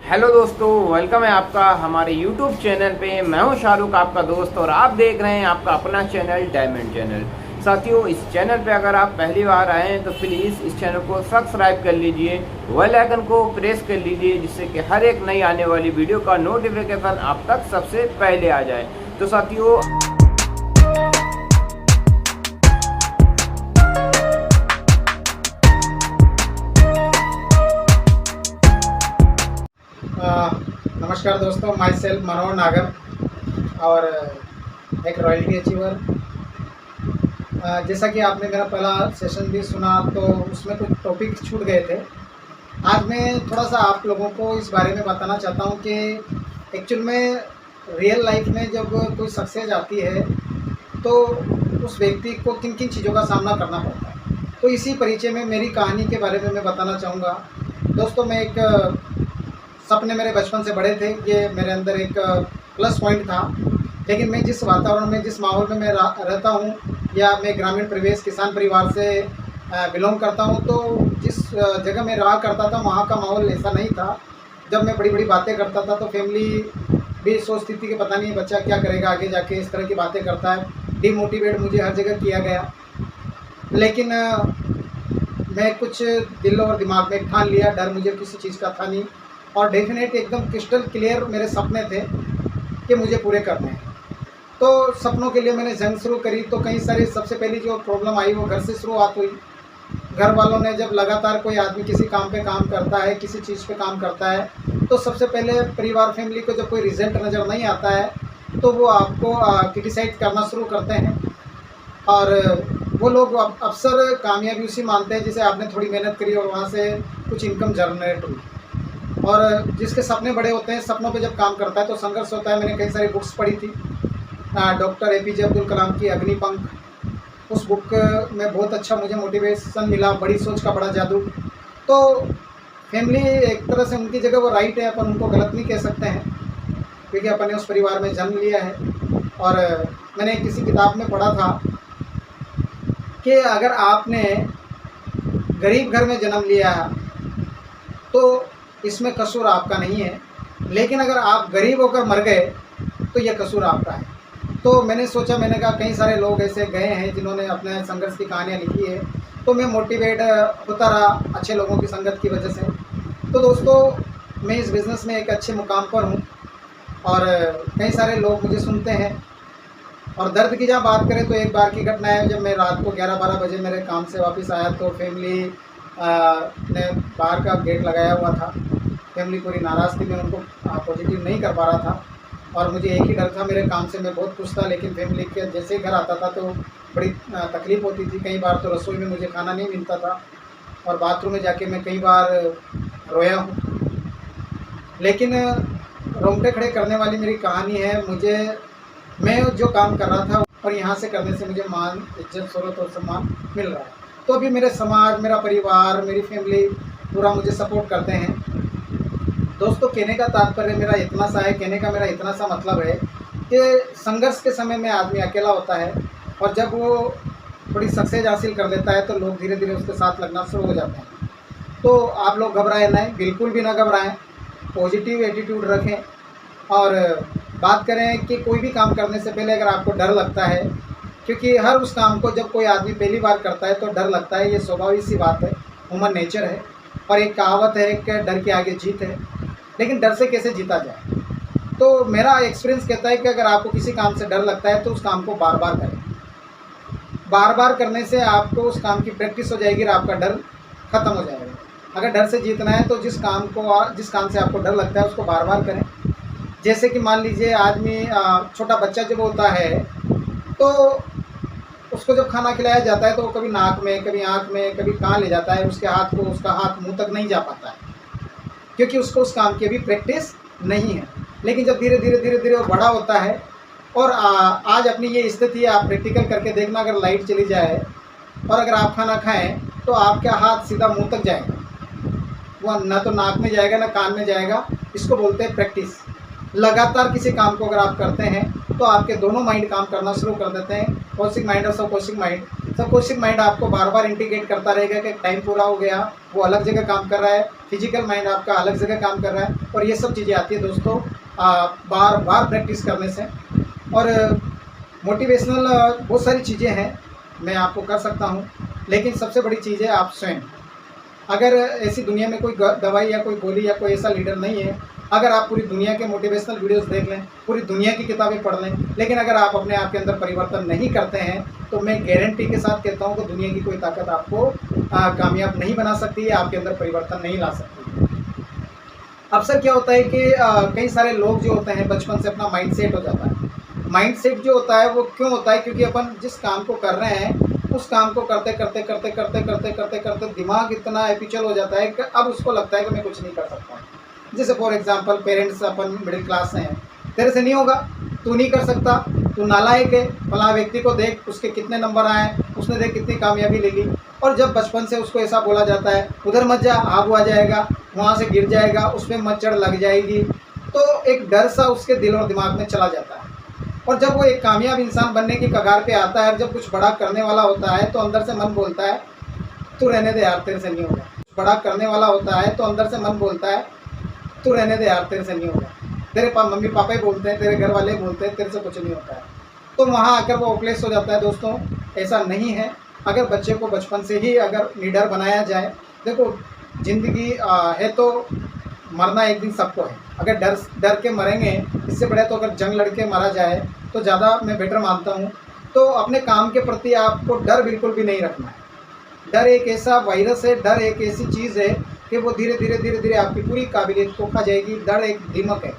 Hello दोस्तों, welcome है आपका हमारे YouTube चैनल पे। मैं हूं शाहरुख, आपका दोस्त, और आप देख रहे हैं आपका अपना चैनल डायमंड चैनल। साथियों, इस चैनल पे अगर आप पहली बार आए हैं तो प्लीज़ इस चैनल को सब्सक्राइब कर लीजिए, बेल आइकन को प्रेस कर लीजिए, जिससे कि हर एक नई आने वाली वीडियो का नोटिफिकेशन आप तक सबसे पहले आ जाए। तो साथियों, नमस्कार दोस्तों, माई सेल्फ मनोहर नागर और एक रॉयल्टी अचीवर। जैसा कि आपने मेरा पहला सेशन भी सुना तो उसमें कुछ टॉपिक छूट गए थे। आज मैं थोड़ा सा आप लोगों को इस बारे में बताना चाहता हूँ कि एक्चुअल में रियल लाइफ में जब कोई सक्सेस आती है तो उस व्यक्ति को किन किन चीज़ों का सामना करना पड़ता है। तो इसी परिचय में मेरी कहानी के बारे में मैं बताना चाहूँगा। दोस्तों, मैं एक सपने मेरे बचपन से बड़े थे, ये मेरे अंदर एक प्लस पॉइंट था। लेकिन मैं जिस वातावरण में, जिस माहौल में मैं रहता हूँ, या मैं ग्रामीण परिवेश किसान परिवार से बिलोंग करता हूँ, तो जिस जगह मैं रहा करता था वहाँ का माहौल ऐसा नहीं था। जब मैं बड़ी बड़ी बातें करता था तो फैमिली भी सोचती थी कि पता नहीं बच्चा क्या करेगा आगे जाके, इस तरह की बातें करता है। डिमोटिवेट मुझे हर जगह किया गया। लेकिन मैं कुछ दिल और दिमाग में ठान लिया, डर मुझे किसी चीज़ का था नहीं, और डेफिनेट एकदम क्रिस्टल क्लियर मेरे सपने थे कि मुझे पूरे करने हैं। तो सपनों के लिए मैंने जंग शुरू करी। तो कई सारी, सबसे पहली जो प्रॉब्लम आई वो घर से शुरुआत हुई। घर वालों ने, जब लगातार कोई आदमी किसी काम पे काम करता है, किसी चीज़ पे काम करता है, तो सबसे पहले परिवार फैमिली को जब कोई रिजल्ट नज़र नहीं आता है तो वो आपको क्रिटिसाइज करना शुरू करते हैं। और वो लोग अक्सर कामयाबी उसी मानते हैं जिसे आपने थोड़ी मेहनत करी और वहाँ से कुछ इनकम जनरेट हुई। और जिसके सपने बड़े होते हैं, सपनों पे जब काम करता है तो संघर्ष होता है। मैंने कई सारी बुक्स पढ़ी थी। डॉक्टर APJ अब्दुल कलाम की अग्निपंख, उस बुक में बहुत अच्छा मुझे मोटिवेशन मिला। बड़ी सोच का बड़ा जादू। तो फैमिली एक तरह से उनकी जगह वो राइट है, अपन उनको गलत नहीं कह सकते हैं, क्योंकि अपन ने उस परिवार में जन्म लिया है। और मैंने किसी किताब में पढ़ा था कि अगर आपने गरीब घर में जन्म लिया तो इसमें कसूर आपका नहीं है, लेकिन अगर आप गरीब होकर मर गए तो यह कसूर आपका है। तो मैंने सोचा, मैंने कहा कई सारे लोग ऐसे गए हैं जिन्होंने अपने संघर्ष की कहानियाँ लिखी है, तो मैं मोटिवेट होता रहा अच्छे लोगों की संगत की वजह से। तो दोस्तों, मैं इस बिज़नेस में एक अच्छे मुकाम पर हूँ और कई सारे लोग मुझे सुनते हैं। और दर्द की जहाँ बात करें तो एक बार की घटना है, जब मैं रात को 11-12 बजे मेरे काम से वापस आया तो फैमिली ने बाहर का गेट लगाया हुआ था। फैमिली पूरी नाराज़ थी, मैं उनको पॉजिटिव नहीं कर पा रहा था। और मुझे एक ही डर था, मेरे काम से मैं बहुत खुश था, लेकिन फैमिली के जैसे ही घर आता था तो बड़ी तकलीफ़ होती थी। कई बार तो रसोई में मुझे खाना नहीं मिलता था और बाथरूम में जाके मैं कई बार रोया हूँ। लेकिन रोंगटे खड़े करने वाली मेरी कहानी है। मैं जो काम कर रहा था और यहाँ से करने से मुझे मान, इज्जत, शोहरत और सम्मान मिल रहा है। तो अभी मेरे समाज, मेरा परिवार, मेरी फैमिली पूरा मुझे सपोर्ट करते हैं। दोस्तों, कहने का तात्पर्य मेरा इतना सा है, कहने का मेरा इतना सा मतलब है कि संघर्ष के समय में आदमी अकेला होता है, और जब वो थोड़ी सक्सेस हासिल कर लेता है तो लोग धीरे धीरे उसके साथ लगना शुरू हो जाते हैं। तो आप लोग घबराएं नहीं, बिल्कुल भी ना घबराएं, पॉजिटिव एटीट्यूड रखें। और बात करें कि कोई भी काम करने से पहले अगर आपको डर लगता है, क्योंकि हर उस काम को जब कोई आदमी पहली बार करता है तो डर लगता है, ये स्वाभाविक सी बात है, ह्यूमन नेचर है। और एक कहावत है कि डर के आगे जीत है। लेकिन डर से कैसे जीता जाए? तो मेरा एक्सपीरियंस कहता है कि अगर आपको किसी काम से डर लगता है तो उस काम को बार बार करें। बार बार करने से आपको उस काम की प्रैक्टिस हो जाएगी और आपका डर ख़त्म हो जाएगा। अगर डर से जीतना है तो जिस काम से आपको डर लगता है उसको बार बार करें। जैसे कि मान लीजिए, आदमी, छोटा बच्चा जब होता है तो उसको जब खाना खिलाया जाता है तो वो कभी नाक में, कभी आँख में, कभी कहाँ ले जाता है, उसका हाथ मुंह तक नहीं जा पाता है, क्योंकि उसको उस काम की अभी प्रैक्टिस नहीं है। लेकिन जब धीरे धीरे वो बड़ा होता है, और आज अपनी ये स्थिति है, आप प्रैक्टिकल करके देखना, अगर लाइट चली जाए और अगर आप खाना खाएं तो आपका हाथ सीधा मुंह तक जाएगा, वो ना तो नाक में जाएगा ना कान में जाएगा। इसको बोलते हैं प्रैक्टिस। लगातार किसी काम को अगर आप करते हैं तो आपके दोनों माइंड काम करना शुरू कर देते हैं, कौशिक माइंड और सबकौशिक माइंड। सबकॉन्शियस माइंड आपको बार बार इंडिकेट करता रहेगा कि टाइम पूरा हो गया, वो अलग जगह काम कर रहा है, फिजिकल माइंड आपका अलग जगह काम कर रहा है। और ये सब चीज़ें आती है दोस्तों बार बार प्रैक्टिस करने से। और मोटिवेशनल बहुत सारी चीज़ें हैं मैं आपको कर सकता हूँ, लेकिन सबसे बड़ी चीज़ है आप स्वयं। अगर ऐसी दुनिया में कोई दवाई या कोई गोली या कोई ऐसा लीडर नहीं है, अगर आप पूरी दुनिया के मोटिवेशनल वीडियोस देख लें, पूरी दुनिया की किताबें पढ़ लें, लेकिन अगर आप अपने आप के अंदर परिवर्तन नहीं करते हैं, तो मैं गारंटी के साथ कहता हूँ कि दुनिया की कोई ताकत आपको कामयाब नहीं बना सकती है, आपके अंदर परिवर्तन नहीं ला सकती। अक्सर क्या होता है कि कई सारे लोग जो होते हैं बचपन से अपना माइंड सेट हो जाता है। माइंड सेट जो होता है वो क्यों होता है? क्योंकि अपन जिस काम को कर रहे हैं उस काम को करते करते करते करते करते करते करते दिमाग इतना एपिचुअल हो जाता है कि अब उसको लगता है कि मैं कुछ नहीं कर सकता। जैसे for example parents upon middle class से हैं, तेरे से नहीं होगा, तू नहीं कर सकता, तू नालायक है, फलां व्यक्ति को देख उसके कितने नंबर आए, उसने देख कितनी कामयाबी ले ली। और जब बचपन से उसको ऐसा बोला जाता है उधर मत जा, आग आ जाएगा, वहाँ से गिर जाएगा, उसमें मच्छर लग जाएगी, तो एक डर सा उसके दिल और दिमाग में चला जाता है। और जब वो एक कामयाब इंसान बनने की कगार पे आता है, जब कुछ बड़ा करने वाला होता है, तो अंदर से मन बोलता है तू रहने दे यार, तेरे से नहीं होगा। बड़ा करने वाला होता है तो अंदर से मन बोलता है तू रहने दे यार, तेरे से नहीं होगा। तेरे मम्मी पापा ही बोलते हैं, तेरे घर वाले बोलते हैं तेरे से कुछ नहीं होता है, तो वहाँ आकर वो ओपलेस हो जाता है। दोस्तों ऐसा नहीं है। अगर बच्चे को बचपन से ही अगर लीडर बनाया जाए, देखो ज़िंदगी है तो मरना एक दिन सबको है। अगर डर के मरेंगे, इससे बड़े तो अगर जंग लड़ के मारा जाए तो ज़्यादा मैं बेटर मानता हूँ। तो अपने काम के प्रति आपको डर बिल्कुल भी नहीं रखना है। डर एक ऐसा वायरस है, डर एक ऐसी चीज़ है कि वो धीरे धीरे आपकी पूरी काबिलियत को खा जाएगी। डर एक दीमक है।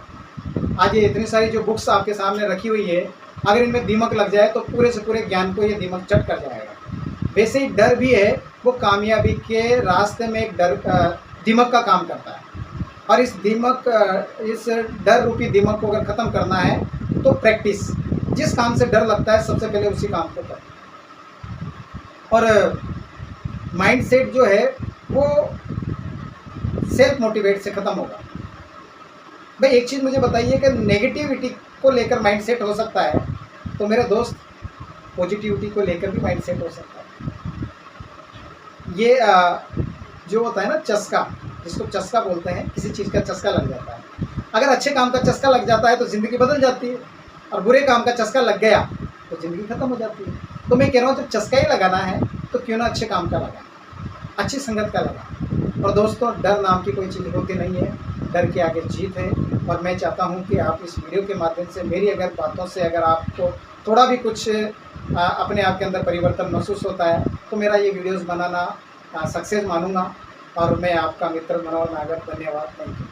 आज ये इतनी सारी जो बुक्स आपके सामने रखी हुई है, अगर इनमें दीमक लग जाए तो पूरे से पूरे ज्ञान को ये दीमक चट कर जाएगा। वैसे ही डर भी है, वो कामयाबी के रास्ते में एक दीमक का काम करता है। और इस डर रूपी दीमक को अगर ख़त्म करना है तो प्रैक्टिस, जिस काम से डर लगता है सबसे पहले उसी काम को करें। और माइंड सेट जो है वो सेल्फ मोटिवेट से ख़त्म होगा। भाई एक चीज़ मुझे बताइए कि नेगेटिविटी को लेकर माइंड सेट हो सकता है, तो मेरे दोस्त पॉजिटिविटी को लेकर भी माइंड सेट हो सकता है। ये जो होता है ना चस्का, जिसको चस्का बोलते हैं, किसी चीज़ का चस्का लग जाता है। अगर अच्छे काम का चस्का लग जाता है तो ज़िंदगी बदल जाती है, और बुरे काम का चस्का लग गया तो ज़िंदगी ख़त्म हो जाती है। तो मैं कह रहा हूँ जब चस्का ही लगाना है तो क्यों ना अच्छे काम का लगा, अच्छी संगत का लगा। और दोस्तों डर नाम की कोई चीज़ होती नहीं है, डर के आगे जीत है। और मैं चाहता हूँ कि आप इस वीडियो के माध्यम से मेरी अगर बातों से अगर आपको थोड़ा भी कुछ अपने आप के अंदर परिवर्तन महसूस होता है, तो मेरा ये वीडियोज़ बनाना सक्सेस मानूंगा। और मैं आपका मित्र मनोहर नागर, धन्यवाद, थैंक यू।